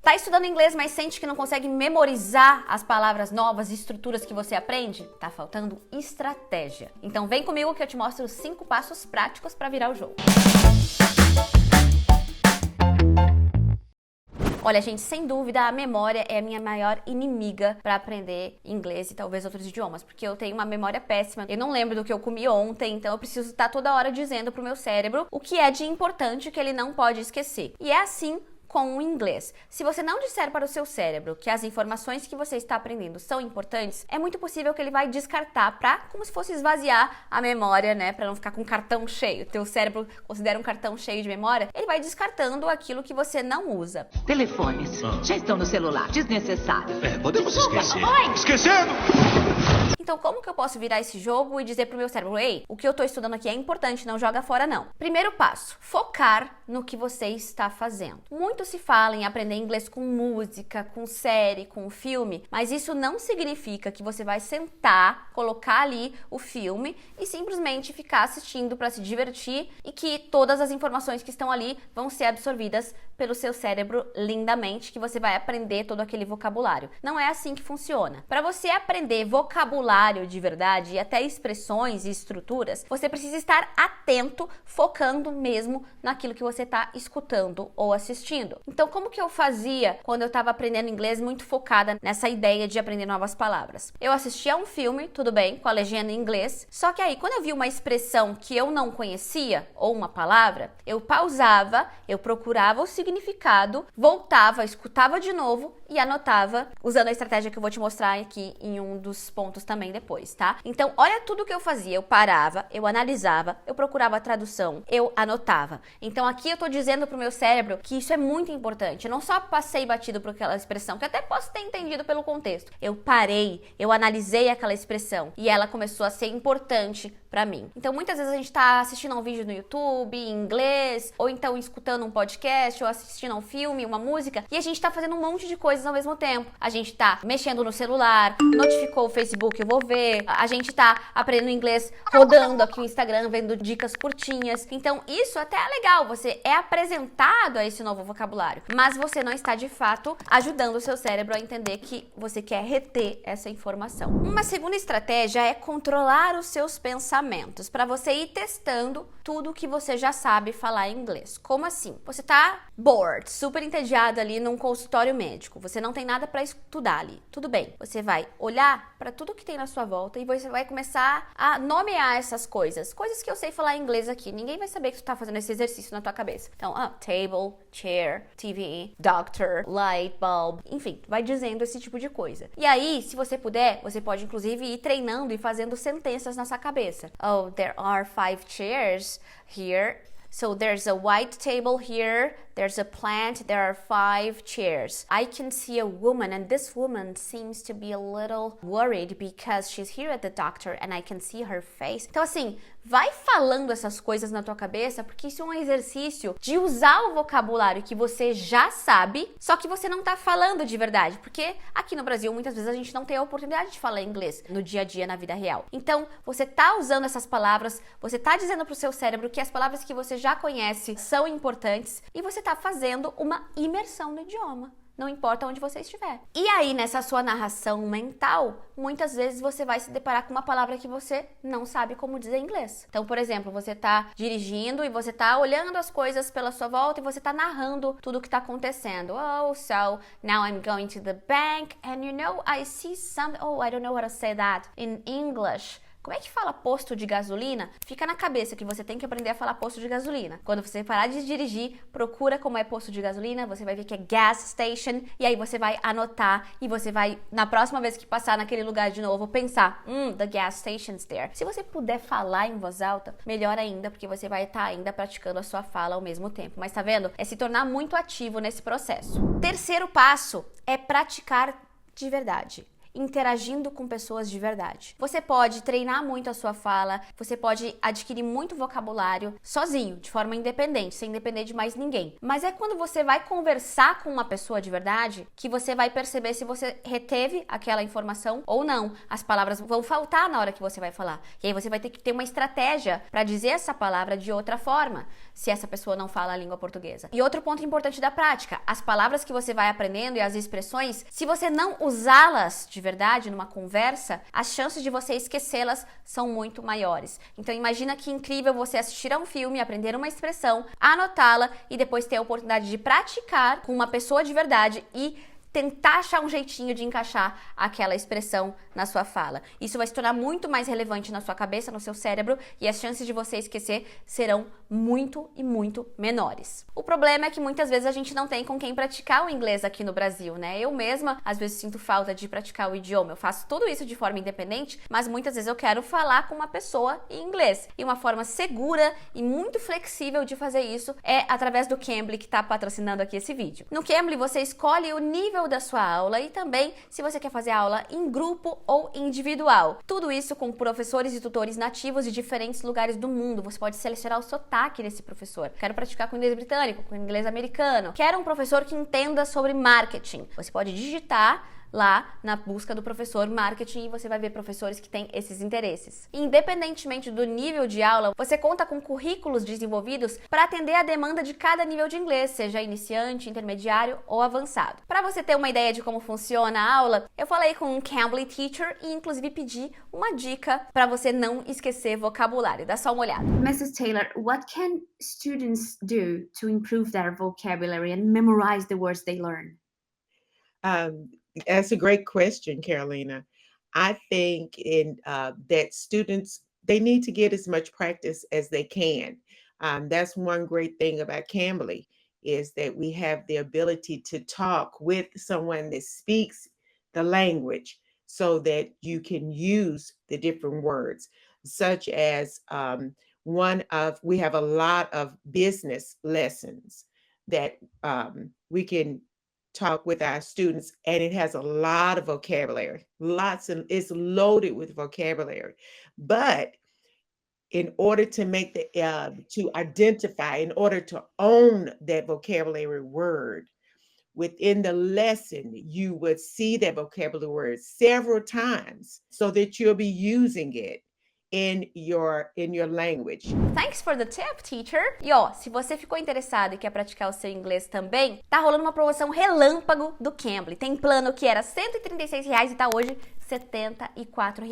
Tá estudando inglês, mas sente que não consegue memorizar as palavras novas e estruturas que você aprende? Tá faltando estratégia. Então vem comigo que eu te mostro 5 passos práticos para virar o jogo. Olha, gente, sem dúvida, a memória é a minha maior inimiga para aprender inglês e talvez outros idiomas, porque eu tenho uma memória péssima. Eu não lembro do que eu comi ontem, então eu preciso estar toda hora dizendo pro meu cérebro o que é de importante que ele não pode esquecer. E é assim com o inglês. Se você não disser para o seu cérebro que as informações que você está aprendendo são importantes, é muito possível que ele vai descartar como se fosse esvaziar a memória, né, para não ficar com um cartão cheio. Teu cérebro considera um cartão cheio de memória, ele vai descartando aquilo que você não usa. Telefones já estão no celular, desnecessário. Podemos esquecer. Oi! Esquecendo! Então, como que eu posso virar esse jogo e dizer pro meu cérebro, ei, o que eu tô estudando aqui é importante, não joga fora não. Primeiro passo, focar no que você está fazendo. Muito se fala em aprender inglês com música, com série, com filme, mas isso não significa que você vai sentar, colocar ali o filme e simplesmente ficar assistindo para se divertir e que todas as informações que estão ali vão ser absorvidas pelo seu cérebro lindamente, que você vai aprender todo aquele vocabulário. Não é assim que funciona. Para você aprender vocabulário de verdade e até expressões e estruturas, você precisa estar atento, focando mesmo naquilo que você está escutando ou assistindo. Então, como que eu fazia quando eu estava aprendendo inglês muito focada nessa ideia de aprender novas palavras? Eu assistia um filme, tudo bem, com a legenda em inglês, só que aí, quando eu vi uma expressão que eu não conhecia, ou uma palavra, eu pausava, eu procurava o significado, voltava, escutava de novo e anotava, usando a estratégia que eu vou te mostrar aqui em um dos pontos também depois, tá? Então, olha tudo que eu fazia. Eu parava, eu analisava, eu procurava a tradução, eu anotava. Então, aqui eu tô dizendo pro meu cérebro que isso é muito importante. Eu não só passei batido por aquela expressão, que até posso ter entendido pelo contexto. Eu parei, eu analisei aquela expressão e ela começou a ser importante pra mim. Então, muitas vezes a gente tá assistindo a um vídeo no YouTube, em inglês, ou então escutando um podcast, ou assistindo a um filme, uma música, e a gente tá fazendo um monte de coisas ao mesmo tempo. A gente tá mexendo no celular, notificou o Facebook, eu vou ver. A gente tá aprendendo inglês rodando aqui o Instagram, vendo dicas curtinhas. Então, isso até é legal, você é apresentado a esse novo vocabulário, mas você não está, de fato, ajudando o seu cérebro a entender que você quer reter essa informação. Uma segunda estratégia é controlar os seus pensamentos, para você ir testando tudo que você já sabe falar em inglês. Como assim? Você tá bored, super entediado ali num consultório médico, você não tem nada para estudar ali. Tudo bem, você vai olhar para tudo que tem na sua volta e você vai começar a nomear essas coisas. Coisas que eu sei falar em inglês aqui. Ninguém vai saber que tu tá fazendo esse exercício na tua cabeça. Então, table, chair, TV, doctor, light bulb, enfim, vai dizendo esse tipo de coisa. E aí, se você puder, você pode inclusive ir treinando e fazendo sentenças na sua cabeça. Oh, there are 5 chairs here. So there's a white table here, there's a plant, there are 5 chairs. I can see a woman and this woman seems to be a little worried because she's here at the doctor and I can see her face. Então assim, vai falando essas coisas na tua cabeça, porque isso é um exercício de usar o vocabulário que você já sabe, só que você não tá falando de verdade, porque aqui no Brasil muitas vezes a gente não tem a oportunidade de falar inglês no dia a dia, na vida real. Então, você tá usando essas palavras, você tá dizendo pro seu cérebro que as palavras que você já conhece são importantes e você tá fazendo uma imersão no idioma. Não importa onde você estiver. E aí, nessa sua narração mental, muitas vezes você vai se deparar com uma palavra que você não sabe como dizer em inglês. Então, por exemplo, você tá dirigindo e você tá olhando as coisas pela sua volta e você tá narrando tudo o que tá acontecendo. Oh, so now I'm going to the bank and you know, I see some... Oh, I don't know how to say that in English. Como é que fala posto de gasolina? Fica na cabeça que você tem que aprender a falar posto de gasolina. Quando você parar de dirigir, procura como é posto de gasolina, você vai ver que é gas station, e aí você vai anotar e você vai, na próxima vez que passar naquele lugar de novo, pensar, the gas station's there. Se você puder falar em voz alta, melhor ainda, porque você vai estar ainda praticando a sua fala ao mesmo tempo. Mas tá vendo? É se tornar muito ativo nesse processo. Terceiro passo é praticar de verdade. interagindo com pessoas de verdade. Você pode treinar muito a sua fala, você pode adquirir muito vocabulário sozinho, de forma independente, sem depender de mais ninguém. Mas é quando você vai conversar com uma pessoa de verdade que você vai perceber se você reteve aquela informação ou não. As palavras vão faltar na hora que você vai falar. E aí você vai ter que ter uma estratégia para dizer essa palavra de outra forma, se essa pessoa não fala a língua portuguesa. E outro ponto importante da prática, as palavras que você vai aprendendo e as expressões, se você não usá-las de verdade numa conversa, as chances de você esquecê-las são muito maiores. Então imagina que incrível você assistir a um filme, aprender uma expressão, anotá-la e depois ter a oportunidade de praticar com uma pessoa de verdade e tentar achar um jeitinho de encaixar aquela expressão na sua fala. Isso vai se tornar muito mais relevante na sua cabeça, no seu cérebro, e as chances de você esquecer serão muito e muito menores. O problema é que muitas vezes a gente não tem com quem praticar o inglês aqui no Brasil, né? Eu mesma, às vezes, sinto falta de praticar o idioma. Eu faço tudo isso de forma independente, mas muitas vezes eu quero falar com uma pessoa em inglês. E uma forma segura e muito flexível de fazer isso é através do Cambly, que está patrocinando aqui esse vídeo. No Cambly, você escolhe o nível da sua aula e também se você quer fazer aula em grupo ou individual. Tudo isso com professores e tutores nativos de diferentes lugares do mundo. Você pode selecionar o sotaque desse professor. Quero praticar com inglês britânico, com inglês americano. Quero um professor que entenda sobre marketing. Você pode digitar lá na busca do professor marketing e você vai ver professores que têm esses interesses. Independentemente do nível de aula, você conta com currículos desenvolvidos para atender a demanda de cada nível de inglês, seja iniciante, intermediário ou avançado. Para você ter uma ideia de como funciona a aula, eu falei com um Cambly Teacher e inclusive pedi uma dica para você não esquecer vocabulário. Dá só uma olhada. Mrs. Taylor, what can students do to improve their vocabulary and memorize the words they learn? That's a great question, Carolina. I think that students, they need to get as much practice as they can. That's one great thing about Cambly is that we have the ability to talk with someone that speaks the language so that you can use the different words, such as we have a lot of business lessons that we can talk with our students, and it has a lot of vocabulary, it's loaded with vocabulary. But in order to make to identify, in order to own that vocabulary word within the lesson, you would see that vocabulary word several times so that you'll be using it in your language. Thanks for the tip, teacher. E ó, se você ficou interessado e quer praticar o seu inglês também, tá rolando uma promoção relâmpago do Cambly. Tem plano que era R$ 136 e tá hoje R$ 74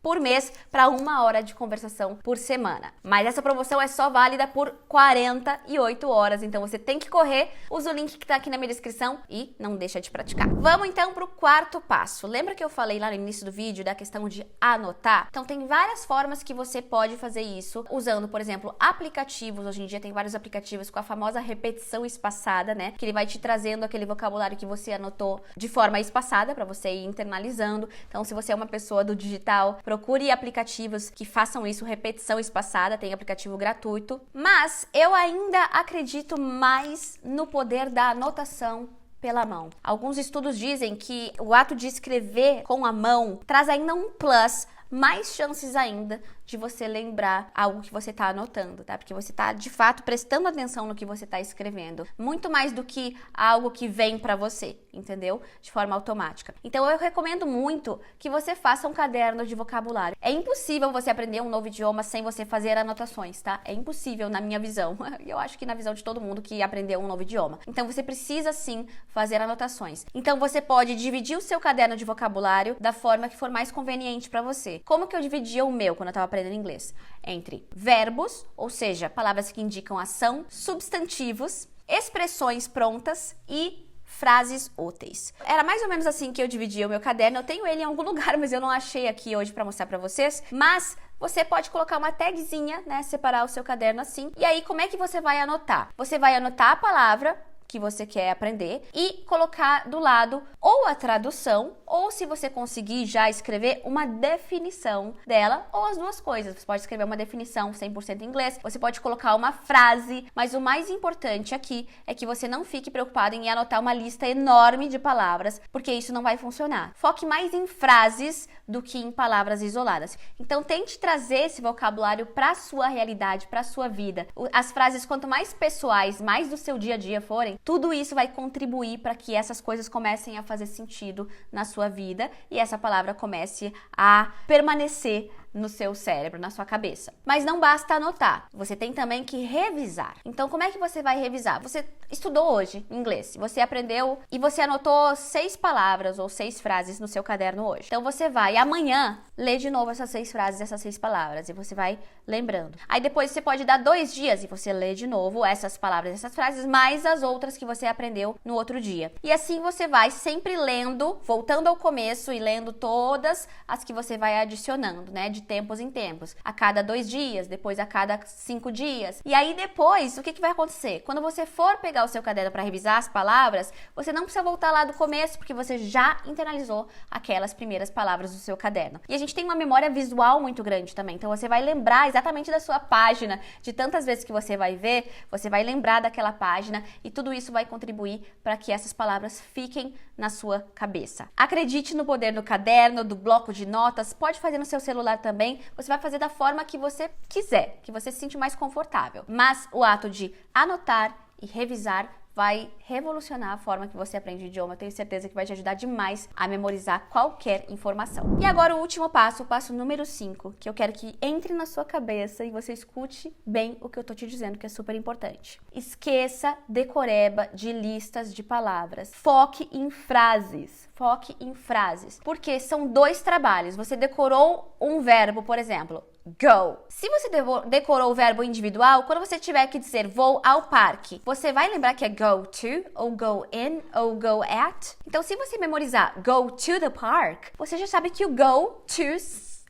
por mês para 1 hora de conversação por semana. Mas essa promoção é só válida por 48 horas, então você tem que correr. Usa o link que tá aqui na minha descrição e não deixa de praticar. Vamos então pro quarto passo. Lembra que eu falei lá no início do vídeo da questão de anotar? Então tem várias formas que você pode fazer isso, usando, por exemplo, aplicativos. Hoje em dia tem vários aplicativos com a famosa repetição espaçada, né? Que ele vai te trazendo aquele vocabulário que você anotou de forma espaçada para você ir internalizando. Então se você é uma pessoa do digital, procure aplicativos que façam isso, repetição espaçada, tem aplicativo gratuito. Mas eu ainda acredito mais no poder da anotação pela mão. Alguns estudos dizem que o ato de escrever com a mão traz ainda um plus, mais chances ainda de você lembrar algo que você está anotando, tá? Porque você está, de fato, prestando atenção no que você está escrevendo. Muito mais do que algo que vem para você, entendeu? De forma automática. Então, eu recomendo muito que você faça um caderno de vocabulário. É impossível você aprender um novo idioma sem você fazer anotações, tá? É impossível na minha visão. E eu acho que na visão de todo mundo que aprendeu um novo idioma. Então, você precisa, sim, fazer anotações. Então, você pode dividir o seu caderno de vocabulário da forma que for mais conveniente para você. Como que eu dividia o meu quando eu estava aprendendo inglês? Entre verbos, ou seja, palavras que indicam ação, substantivos, expressões prontas e frases úteis. Era mais ou menos assim que eu dividia o meu caderno. Eu tenho ele em algum lugar, mas eu não achei aqui hoje para mostrar para vocês. Mas você pode colocar uma tagzinha, né? Separar o seu caderno assim. E aí, como é que você vai anotar? Você vai anotar a palavra que você quer aprender e colocar do lado ou a tradução ou ou se você conseguir já escrever uma definição dela, ou as duas coisas. Você pode escrever uma definição 100% em inglês, você pode colocar uma frase, mas o mais importante aqui é que você não fique preocupado em anotar uma lista enorme de palavras, porque isso não vai funcionar. Foque mais em frases do que em palavras isoladas. Então tente trazer esse vocabulário para a sua realidade, para a sua vida. As frases, quanto mais pessoais, mais do seu dia a dia forem, tudo isso vai contribuir para que essas coisas comecem a fazer sentido na sua vida e essa palavra comece a permanecer no seu cérebro, na sua cabeça. Mas não basta anotar, você tem também que revisar. Então, como é que você vai revisar? Você estudou hoje inglês, você aprendeu e você anotou 6 palavras ou 6 frases no seu caderno hoje. Então, você vai amanhã ler de novo essas 6 frases, essas 6 palavras e você vai lembrando. Aí depois você pode dar 2 dias e você lê de novo essas palavras, essas frases, mais as outras que você aprendeu no outro dia. E assim você vai sempre lendo, voltando ao começo e lendo todas as que você vai adicionando, né? De tempos em tempos. A cada 2 dias, depois a cada 5 dias. E aí depois, o que vai acontecer? Quando você for pegar o seu caderno para revisar as palavras, você não precisa voltar lá do começo, porque você já internalizou aquelas primeiras palavras do seu caderno. E a gente tem uma memória visual muito grande também. Então você vai lembrar exatamente da sua página, de tantas vezes que você vai ver, você vai lembrar daquela página e tudo isso vai contribuir para que essas palavras fiquem na sua cabeça. Acredite no poder do caderno, do bloco de notas, pode fazer no seu celular também. Você vai fazer da forma que você quiser, que você se sente mais confortável. Mas o ato de anotar e revisar vai revolucionar a forma que você aprende o idioma. Eu tenho certeza que vai te ajudar demais a memorizar qualquer informação. E agora o último passo, o passo número 5, que eu quero que entre na sua cabeça e você escute bem o que eu tô te dizendo, que é super importante. Esqueça decoreba de listas de palavras. Foque em frases. Foque em frases. Porque são 2 trabalhos. Você decorou um verbo, por exemplo, go. Se você decorou o verbo individual, quando você tiver que dizer vou ao parque, você vai lembrar que é go to, ou go in, ou go at. Então, se você memorizar go to the park, você já sabe que o go to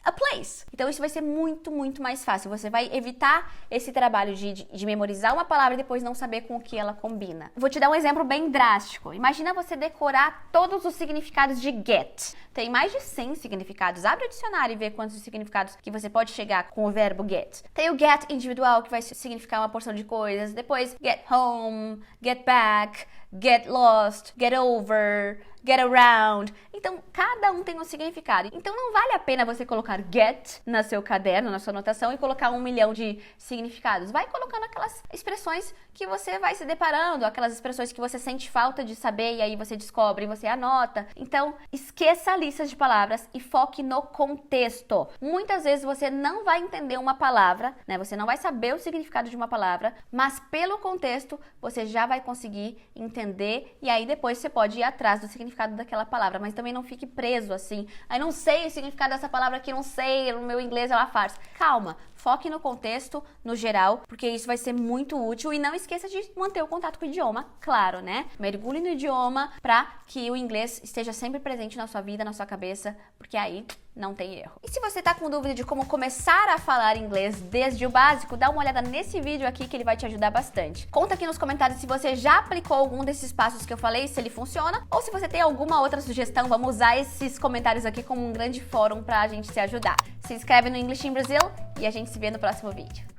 a place. Então isso vai ser muito, muito mais fácil. Você vai evitar esse trabalho de memorizar uma palavra e depois não saber com o que ela combina. Vou te dar um exemplo bem drástico. Imagina você decorar todos os significados de get. Tem mais de 100 significados. Abre o dicionário e vê quantos significados que você pode chegar com o verbo get. Tem o get individual, que vai significar uma porção de coisas. Depois get home, get back, get lost, get over, get around. Então, cada um tem um significado. Então, não vale a pena você colocar get no seu caderno, na sua anotação, e colocar 1 milhão de significados. Vai colocando aquelas expressões que você vai se deparando, aquelas expressões que você sente falta de saber e aí você descobre e você anota. Então, esqueça listas de palavras e foque no contexto. Muitas vezes você não vai entender uma palavra, né? Você não vai saber o significado de uma palavra, mas pelo contexto você já vai conseguir entender e aí depois você pode ir atrás do significado daquela palavra, mas também não fique preso assim. Aí não sei o significado dessa palavra aqui, não sei, no meu inglês é uma farsa. Calma, foque no contexto, no geral, porque isso vai ser muito útil e não esqueça de manter o contato com o idioma, claro, né? Mergulhe no idioma para que o inglês esteja sempre presente na sua vida, na sua cabeça, porque aí não tem erro. E se você tá com dúvida de como começar a falar inglês desde o básico, dá uma olhada nesse vídeo aqui que ele vai te ajudar bastante. Conta aqui nos comentários se você já aplicou algum desses passos que eu falei, se ele funciona, ou se você tem alguma outra sugestão. Vamos usar esses comentários aqui como um grande fórum pra gente se ajudar. Se inscreve no English in Brazil e a gente se vê no próximo vídeo.